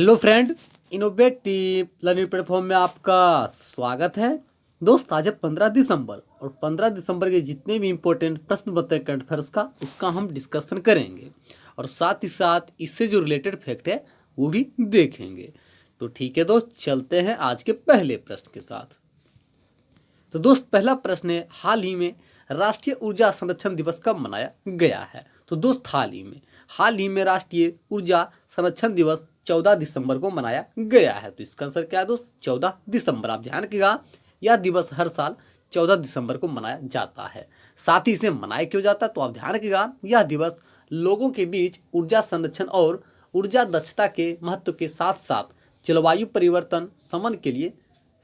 Hello friend, innovative learning platform में आपका स्वागत है। दोस्त, आज है 15 दिसंबर और 15 दिसंबर के जितने भी इम्पोर्टेंट प्रश्न पत्र हैं करंट अफेयर्स का, उसका हम डिस्कशन करेंगे और साथ ही साथ इससे जो रिलेटेड फैक्ट है वो भी देखेंगे। तो ठीक है दोस्त, चलते हैं आज के पहले प्रश्न के साथ। तो दोस्त, पहला प्रश्न है, हाल ही में राष्ट्रीय ऊर्जा संरक्षण दिवस कब मनाया गया है? तो दोस्त, हाल ही में राष्ट्रीय ऊर्जा संरक्षण दिवस 14 दिसंबर को मनाया गया है। तो इसका आंसर क्या है दोस्त? 14 दिसंबर। आप ध्यान रखिएगा, यह दिवस हर साल 14 दिसंबर को मनाया जाता है। साथ ही इसे मनाया क्यों जाता है? तो आप ध्यान रखिएगा, यह दिवस लोगों के बीच ऊर्जा संरक्षण और ऊर्जा दक्षता के महत्व के साथ साथ जलवायु परिवर्तन शमन के लिए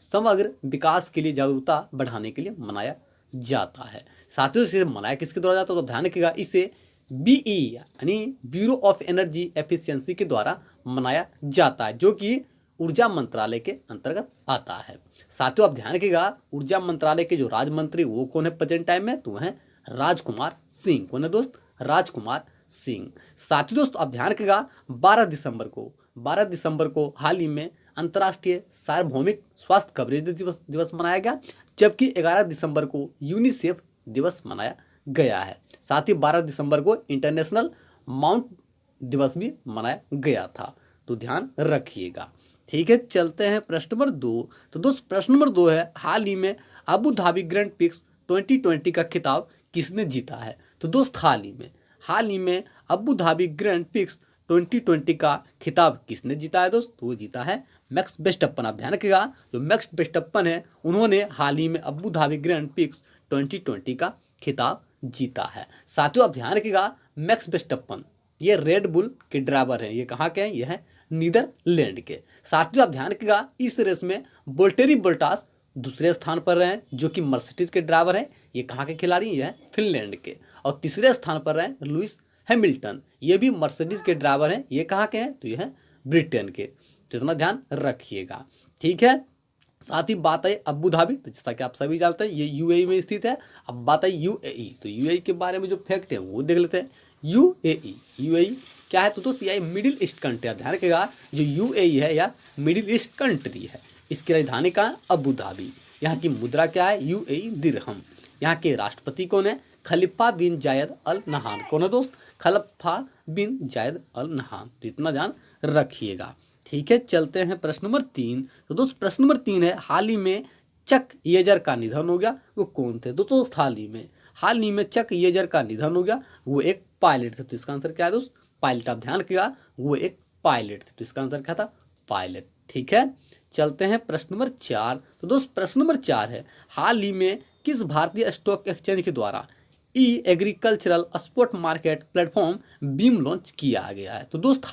समग्र विकास के लिए जागरूकता बढ़ाने के लिए मनाया जाता है। साथ ही इसे मनाया किसके द्वारा जाता है? तो ध्यान रखिएगा, इसे बीई यानी ब्यूरो ऑफ एनर्जी एफिशिएंसी के द्वारा मनाया जाता है, जो कि ऊर्जा मंत्रालय के अंतर्गत आता है। साथियों, आप ध्यान रखिएगा, ऊर्जा मंत्रालय के जो राज्य मंत्री वो कौन है प्रेजेंट टाइम में? तो वह है राजकुमार सिंह। कौन है दोस्त? राजकुमार सिंह। साथियों दोस्त, आप ध्यान रखिएगा, 12 दिसंबर को हाल ही में अंतर्राष्ट्रीय सार्वभौमिक स्वास्थ्य कवरेज दिवस मनाया गया, जबकि 11 दिसंबर को यूनिसेफ दिवस मनाया गया है। साथ ही 12 दिसंबर को इंटरनेशनल माउंट दिवस भी मनाया गया था। तो ध्यान रखिएगा। ठीक है, चलते हैं प्रश्न नंबर 2। तो दोस्त, प्रश्न नंबर 2 है, हाल ही में अबू धाबी ग्रैंड प्रिक्स 2020 का खिताब किसने जीता है? तो दोस्त, हाल ही में अबू धाबी ग्रैंड प्रिक्स 2020 का खिताब किसने जीता है दोस्त? तो वो जीता है मैक्स वेस्टप्पन। आप ध्यान रखिएगा, जो मैक्स वेस्टप्पन है उन्होंने हाल ही में अबू धाबी ग्रैंड प्रिक्स 2020 का खिताब जीता है। साथियों, आप ध्यान रखिएगा, मैक्स वेस्टप्पन ये रेड बुल के ड्राइवर हैं। ये कहाँ के हैं? ये है नीदरलैंड के। साथियों, आप ध्यान रखिएगा, इस रेस में वोल्टेरी बोल्टास दूसरे स्थान पर रहे हैं, जो कि मर्सिडीज के ड्राइवर हैं। ये कहाँ के खिलाड़ी? ये है फिनलैंड के। और तीसरे स्थान पर रहे लुइस हैमिल्टन, ये भी मर्सिडीज के ड्राइवर हैं। ये कहाँ के हैं? तो ये है ब्रिटेन के। तो इतना ध्यान रखिएगा। ठीक है, साथ ही बात है अबू धाबी, तो जैसा कि आप सभी जानते हैं ये यूएई में स्थित है। अब बात है यूएई, तो यूएई के बारे में जो फैक्ट है वो देख लेते हैं। यूएई क्या है? तो दोस्त, यह मिडिल ईस्ट कंट्री। ध्यान रखिएगा, जो यूएई है यह मिडिल ईस्ट कंट्री है। इसकी राजधानी कहाँ है? Abu Dhabi. यहाँ की मुद्रा क्या है? यूएई दिरहम। यहाँ के राष्ट्रपति कौन है? खलीफा बिन जायद अल नहान। कौन है दोस्त? खलीफा बिन जायद अल नहान। तो इतना ध्यान रखिएगा। ठीक है, चलते हैं प्रश्न नंबर 3। तो दोस्त, प्रश्न नंबर 3 है, हाल ही में चक येजर का निधन हो गया, वो कौन थे? दोस्तों, हाल ही में चक येजर का निधन हो गया, वो एक पायलट थे। तो इसका आंसर क्या है दोस्त? पायलट। आप ध्यान रखिएगा, वो एक पायलट थे। तो इसका आंसर क्या था? पायलट। ठीक है, चलते हैं प्रश्न नंबर 4। तो दोस्त, प्रश्न नंबर 4 है, हाल ही में किस भारतीय स्टॉक एक्सचेंज के द्वारा e agricultural spot market platform BEAM launch किया गया है? तो दोस्त,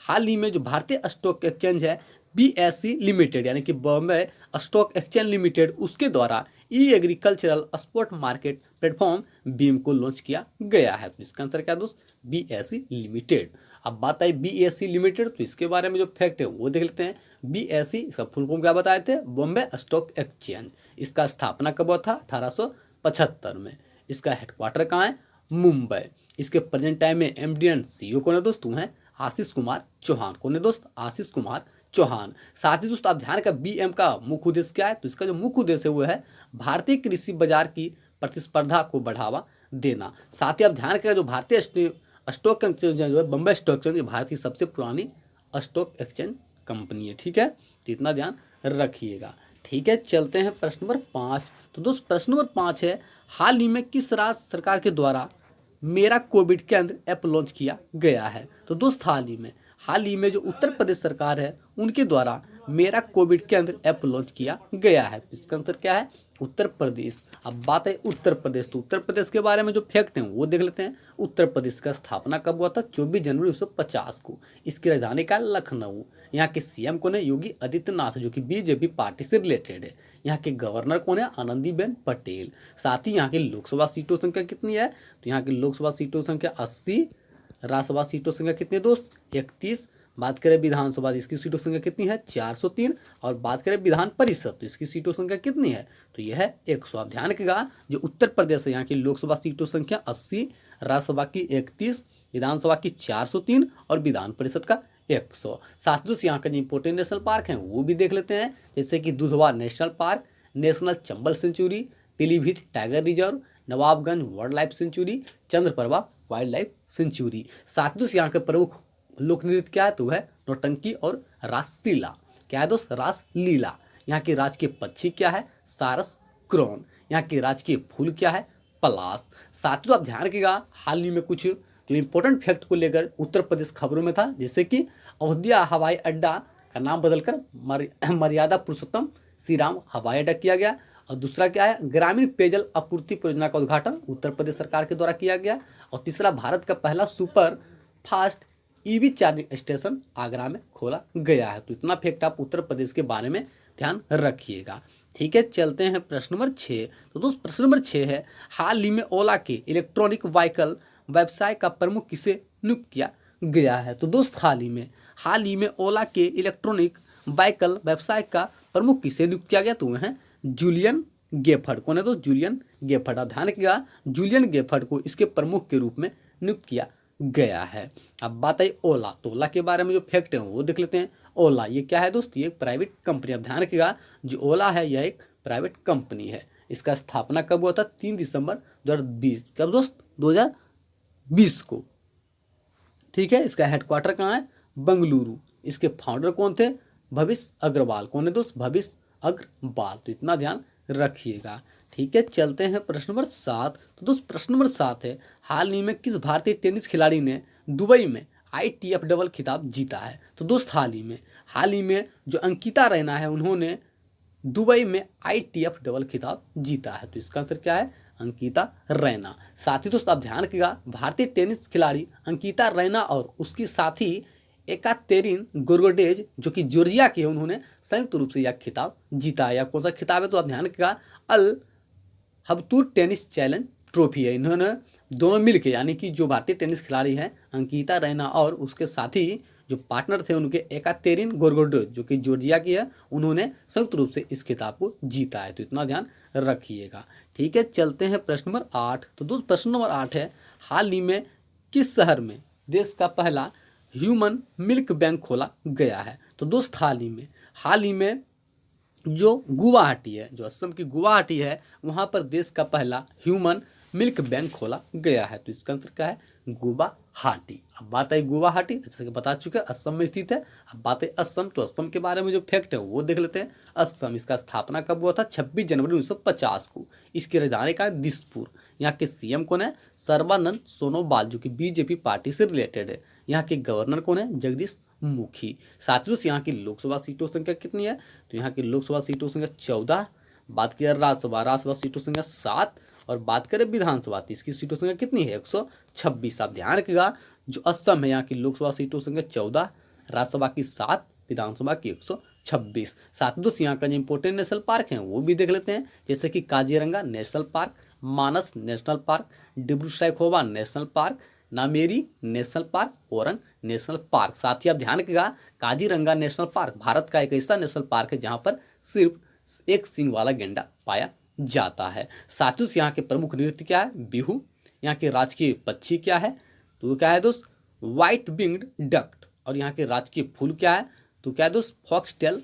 हाल ही में जो भारतीय स्टॉक एक्सचेंज है बीएसई लिमिटेड यानी कि बॉम्बे स्टॉक एक्सचेंज लिमिटेड, उसके द्वारा e agricultural spot market platform BEAM को लॉन्च किया गया है। तो इसका आंसर क्या है दोस्त? BSE limited. अब बात आई बीएसई लिमिटेड, तो इसके बारे में जो फैक्ट है वो देख लेते हैं। बीएसई, इसका फुल फॉर्म क्या बताए थे? Bombay stock exchange. इसका स्थापना कब हुआ था? 1875 में। इसका हेडक्वार्टर कहाँ है? मुंबई। इसके प्रेजेंट टाइम में एमडी एंड सीईओ कौन है दोस्त? वो है आशीष कुमार चौहान। कौन है दोस्त? आशीष कुमार चौहान। साथ ही दोस्त, आप ध्यान का बीएम का मुख्य उद्देश्य क्या है? तो इसका जो मुख्य उद्देश्य है वो है भारतीय कृषि बाजार की प्रतिस्पर्धा को बढ़ावा देना। साथ ही आप ध्यान का जो भारतीय स्टॉक एक्सचेंज जो है बॉम्बे स्टॉक एक्सचेंज, भारत की सबसे पुरानी स्टॉक एक्सचेंज कंपनी है। ठीक है, तो इतना ध्यान रखिएगा। ठीक है, चलते हैं प्रश्न नंबर 5। तो दोस्त, प्रश्न नंबर 5 है, हाल ही में किस राज्य सरकार के द्वारा मेरा कोविड केंद्र ऐप लॉन्च किया गया है? तो दोस्त, हाल ही में जो उत्तर प्रदेश सरकार है उनके द्वारा मेरा कोविड केंद्र ऐप लॉन्च किया गया है। इसका आंसर क्या है? उत्तर प्रदेश। अब बात है उत्तर प्रदेश, तो उत्तर प्रदेश के बारे में जो फैक्ट हैं वो देख लेते हैं। उत्तर प्रदेश का स्थापना कब हुआ था? 24 जनवरी 1950 को। इसकी राजधानी का लखनऊ। यहाँ के सीएम कौन है? योगी आदित्यनाथ, जो कि बीजेपी पार्टी से रिलेटेड है। यहाँ के गवर्नर कौन है? आनंदीबेन पटेल। साथ ही यहाँ की लोकसभा सीटों की संख्या कितनी है? तो यहाँ की लोकसभा सीटों की संख्या 80, राज्यसभा सीटों की संख्या कितनी है दोस्त? 31। बात करें विधानसभा, इसकी सीटों की संख्या कितनी है? 403। और बात करें विधान परिषद, तो इसकी सीटों की संख्या कितनी है? तो यह है 100। आप ध्यान रखिएगा, जो उत्तर प्रदेश है यहाँ की लोकसभा सीटों की संख्या 80, राज्यसभा की 31, विधानसभा की 403 और विधान परिषद का 100। साथ दोस्त यहाँ का जो इंपॉर्टेंट नेशनल पार्क हैं वो भी देख लेते हैं, जैसे कि Dudhwa national park, national Chambal sanctuary, Pilibhit tiger reserve, Nawabganj wildlife sanctuary, Chandraprabha wildlife sanctuary. साथ दोस्त यहाँ के प्रमुख लोक नृत्य क्या है तो वह है नौटंकी और रासलीला। क्या है दोस्त? रासलीला। यहाँ की राजकीय पक्षी क्या है? सारस क्रोन। यहाँ की राजकीय फूल क्या है? पलाश। साथियों आप ध्यान रखिएगा, हाल ही में कुछ जो इंपॉर्टेंट फैक्ट को लेकर उत्तर प्रदेश खबरों में था, जैसे कि अयोध्या हवाई अड्डा का नाम बदलकर मर्यादा पुरुषोत्तम श्री राम हवाई अड्डा किया गया। और दूसरा क्या है? ग्रामीण पेयजल आपूर्ति परियोजना का उद्घाटन उत्तर प्रदेश सरकार के द्वारा किया गया। और तीसरा, भारत का पहला super fast EV charging station Agra में खोला गया है। तो इतना फैक्ट आप उत्तर प्रदेश के बारे में ध्यान रखिएगा। ठीक है, चलते हैं प्रश्न नंबर 6। तो दोस्त प्रश्न नंबर 6 है, हाल ही में ओला के इलेक्ट्रॉनिक व्हीकल व्यवसाय का प्रमुख किसे नियुक्त किया गया है? तो दोस्त हाल ही में ओला के इलेक्ट्रॉनिक व्हीकल व्यवसाय का प्रमुख किसे नियुक्त किया गया? तो वह है जूलियन गेफर्ड। कौन है दोस्त? जूलियन गेफर्ड। आप ध्यान रखिएगा, जूलियन गेफर्ड को इसके प्रमुख के रूप में नियुक्त किया गया है। अब बात आई ओला, तो ओला के बारे में जो फैक्ट है वो देख लेते हैं। ओला ये क्या है दोस्त? ये एक प्राइवेट कंपनी। अब ध्यान रखिएगा, जो ओला है यह एक प्राइवेट कंपनी है। इसका स्थापना कब हुआ था? 3 दिसंबर 2020। कब दोस्त? 2020 को। ठीक है, इसका हेडक्वार्टर कहाँ है? बेंगलुरु। इसके फाउंडर कौन थे? भविष्य अग्रवाल। कौन है दोस्त? भविष्य अग्रवाल। तो इतना ध्यान रखिएगा। ठीक है, चलते हैं प्रश्न नंबर 7। तो दोस्त प्रश्न नंबर 7 है, हाल ही में किस भारतीय टेनिस खिलाड़ी ने दुबई में ITF डबल खिताब जीता है? तो दोस्त हाल ही में जो अंकिता रैना है उन्होंने दुबई में ITF डबल खिताब जीता है। तो इसका आंसर क्या है? अंकिता रैना। साथ ही दोस्त आप ध्यान रखिएगा, भारतीय टेनिस खिलाड़ी अंकिता रैना और उसकी साथी एकातेरिन गोर्गोडेज जो कि जॉर्जिया की है, उन्होंने संयुक्त रूप से यह खिताब जीता है। या कौन सा खिताब है? तो आप ध्यान रखिएगा, अल हबतूर टेनिस चैलेंज ट्रॉफी है। इन्होंने दोनों मिलके, यानी कि जो भारतीय टेनिस खिलाड़ी हैं अंकिता रैना और उसके साथी जो पार्टनर थे उनके एकातेरिन गोर्गोडेज जो कि जॉर्जिया की है, उन्होंने संयुक्त रूप से इस खिताब को जीता है। तो इतना ध्यान रखिएगा। ठीक है, चलते हैं प्रश्न नंबर 8। तो दोस्त प्रश्न नंबर 8 है, हाल ही में किस शहर में देश का पहला ह्यूमन मिल्क बैंक खोला गया है? तो दोस्त हाल ही में जो गुवाहाटी है, जो असम की गुवाहाटी है, वहाँ पर देश का पहला ह्यूमन मिल्क बैंक खोला गया है। तो इसका आंसर क्या है? गुवाहाटी। अब बात आई गुवाहाटी, जैसे कि बता चुके हैं असम में स्थित है। अब बात है असम, तो असम के बारे में जो फैक्ट है वो देख लेते हैं। असम, इसका स्थापना कब हुआ था? 26 जनवरी 1950 को। इसकी राजधानी का है दिसपुर। यहाँ के CM कौन है? सर्बानंद सोनोवाल जो कि BJP पार्टी से रिलेटेड है। यहाँ के गवर्नर कौन है? जगदीश मुखी। साथियों यहाँ की लोकसभा सीटों संख्या कितनी है? तो यहाँ की लोकसभा सीटों संख्या 14। बात की राज्यसभा सीटों संख्या 7। और बात करें विधानसभा तो इसकी सीटों संख्या कितनी है? 126। आप ध्यान रखिएगा, जो असम है यहाँ की लोकसभा सीटों संख्या 14, राज्यसभा की 7, विधानसभा की 126। साथ ही दोस्त यहाँ का जो इंपॉर्टेंट नेशनल पार्क है वो भी देख लेते हैं, जैसे कि Kaziranga national park, Manas national park, Dibru Saikhowa national park, Nameri national park, Orang national park. साथ ही आप ध्यान रखिएगा, काजीरंगा नेशनल पार्क भारत का एक ऐसा नेशनल पार्क है जहाँ पर सिर्फ एक सींग वाला गेंडा पाया जाता है। साथ ही यहाँ के प्रमुख नृत्य क्या है? बिहू। यहाँ के राजकीय पक्षी क्या है? तो क्या है दोस्त? White winged duct. और यहाँ के राजकीय फूल क्या है? तो क्या है दोस्त? Foxtail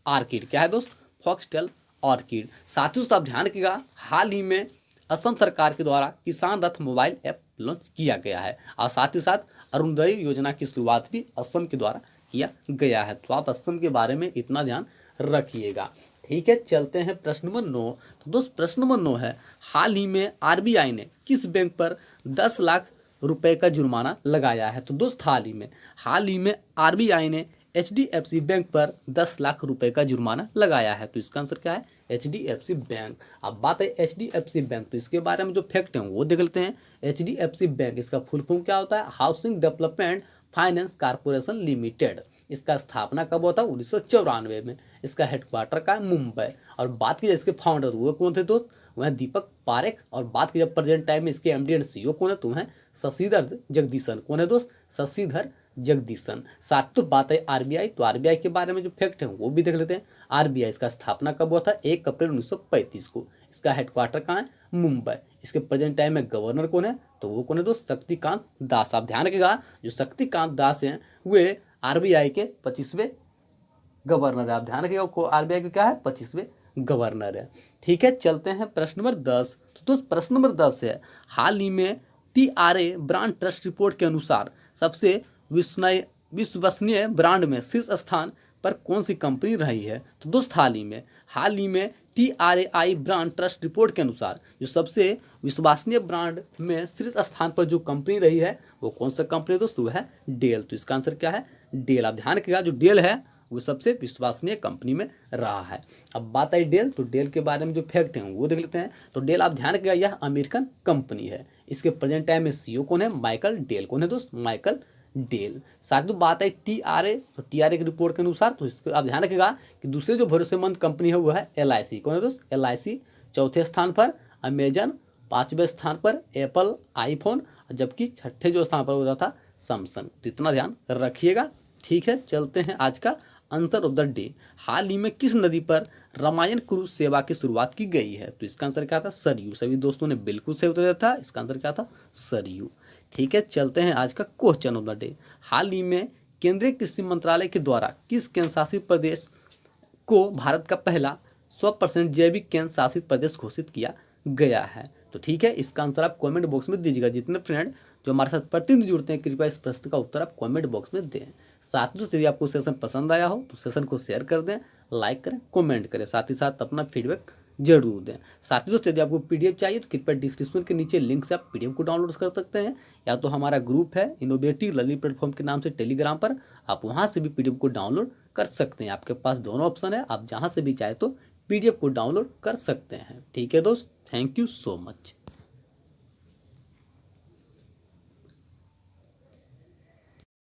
orchid. क्या है दोस्त? Foxtail orchid. साथ ही आप ध्यान रखिएगा, हाल ही में असम सरकार के द्वारा किसान रथ मोबाइल ऐप लॉन्च किया गया है। और साथ ही साथ अरुणोदय योजना की शुरुआत भी असम के द्वारा किया गया है। तो आप असम के बारे में इतना ध्यान रखिएगा। ठीक है, चलते हैं प्रश्न नंबर 9। तो दोस्त प्रश्न नंबर 9 है, हाल ही में RBI ने किस बैंक पर 10 लाख रुपए का जुर्माना लगाया है? तो दोस्त हाल ही में RBI ने HDFC बैंक पर 10 लाख रुपए का जुर्माना लगाया है। तो इसका आंसर क्या है? HDFC bank. अब बात है HDFC बैंक, तो इसके बारे में जो फैक्ट है वो देख लेते हैं। HDFC बैंक, इसका फुल फॉर्म क्या होता है? Housing development finance corporation limited. इसका स्थापना कब हुआ था? 1994 में। इसका हेडक्वार्टर का है मुंबई। और बात की जाए इसके फाउंडर वो कौन थे दोस्त? वह दीपक पारेख। और बात की जाए प्रेजेंट टाइम में इसके MD एंड CEO कौन है? तो है शशिधर जगदीशन। कौन है दोस्त? शशिधर जगदीशन। साथ तो बात है RBI, तो RBI के बारे में जो फैक्ट है वो भी देख लेते हैं। RBI, इसका स्थापना कब हुआ था? 1 अप्रैल 1935 को। इसका हेडक्वार्टर कहाँ है? मुंबई। इसके प्रेजेंट टाइम में गवर्नर कौन है, तो वो कौन है दोस्त, शक्तिकांत दास। आप ध्यान रखिएगा, जो शक्तिकांत दास हैं वे आरबीआई के 25वें गवर्नर है। आप ध्यान रखिएगा, आरबीआई के क्या है, 25वें गवर्नर है। ठीक है, चलते हैं प्रश्न नंबर 10। तो दोस्त प्रश्न नंबर 10 है, हाल ही में TRA ब्रांड ट्रस्ट रिपोर्ट के अनुसार सबसे विश्वसनीय ब्रांड में शीर्ष स्थान पर कौन सी कंपनी रही है। तो दोस्त हाल ही में TRAI ब्रांड ट्रस्ट रिपोर्ट के अनुसार जो सबसे विश्वसनीय ब्रांड में शीर्ष स्थान पर जो कंपनी रही है वो कौन सा कंपनी है दोस्त, वो है डेल। तो इसका आंसर क्या है, डेल। आप ध्यान रखिएगा, जो डेल है वो सबसे विश्वसनीय कंपनी में रहा है। अब बात आई डेल, तो डेल के बारे में जो फैक्ट हैं वो देख लेते हैं। तो डेल आप ध्यान रखिएगा, यह अमेरिकन कंपनी है। इसके प्रेजेंट टाइम में CEO कौन है, माइकल डेल। कौन है दोस्त, माइकल डेल। साथ ही बात आई TRA, तो TRA की रिपोर्ट के अनुसार, तो इसको आप ध्यान रखिएगा कि दूसरे जो भरोसेमंद कंपनी है वो है LIC। कौन है दोस्त, LIC चौथे स्थान पर, अमेजन 5वें स्थान पर, एप्पल आईफोन, जबकि छठे जो स्थान पर हो रहा था सैमसंग। तो इतना ध्यान रखिएगा। ठीक है, चलते हैं आज का आंसर ऑफ द डे। हाल ही में किस नदी पर रामायण क्रूज सेवा की शुरुआत की गई है। तो इसका आंसर क्या था, सरयू। सभी दोस्तों ने बिल्कुल सही उत्तर दिया था, इसका आंसर क्या था, सरयू। ठीक है, चलते हैं आज का क्वेश्चन ऑफ द डे। हाल ही में केंद्रीय कृषि मंत्रालय के द्वारा किस केंद्र शासित प्रदेश को भारत का पहला 100% जैविक केंद्र शासित प्रदेश घोषित किया गया है। तो ठीक है, इसका आंसर आप कमेंट बॉक्स में दीजिएगा। जितने फ्रेंड जो हमारे साथ प्रतिदिन जुड़ते हैं, कृपया इस प्रश्न का उत्तर आप कमेंट बॉक्स में दें। साथ ही यदि आपको सेशन पसंद आया हो तो सेशन को शेयर कर दें, लाइक करें, कमेंट करें, साथ ही साथ अपना फीडबैक जरूर दें। साथ ही दोस्तों यदि आपको PDF चाहिए तो कृपया डिस्क्रिप्शन के नीचे लिंक से आप PDF को डाउनलोड कर सकते हैं, या तो हमारा ग्रुप है इनोवेटिव लर्निंग प्लेटफॉर्म के नाम से टेलीग्राम पर, आप वहाँ से भी PDF को डाउनलोड कर सकते हैं। आपके पास दोनों ऑप्शन है, आप जहाँ से भी चाहे तो PDF को डाउनलोड कर सकते हैं। ठीक है दोस्त, थैंक यू सो मच।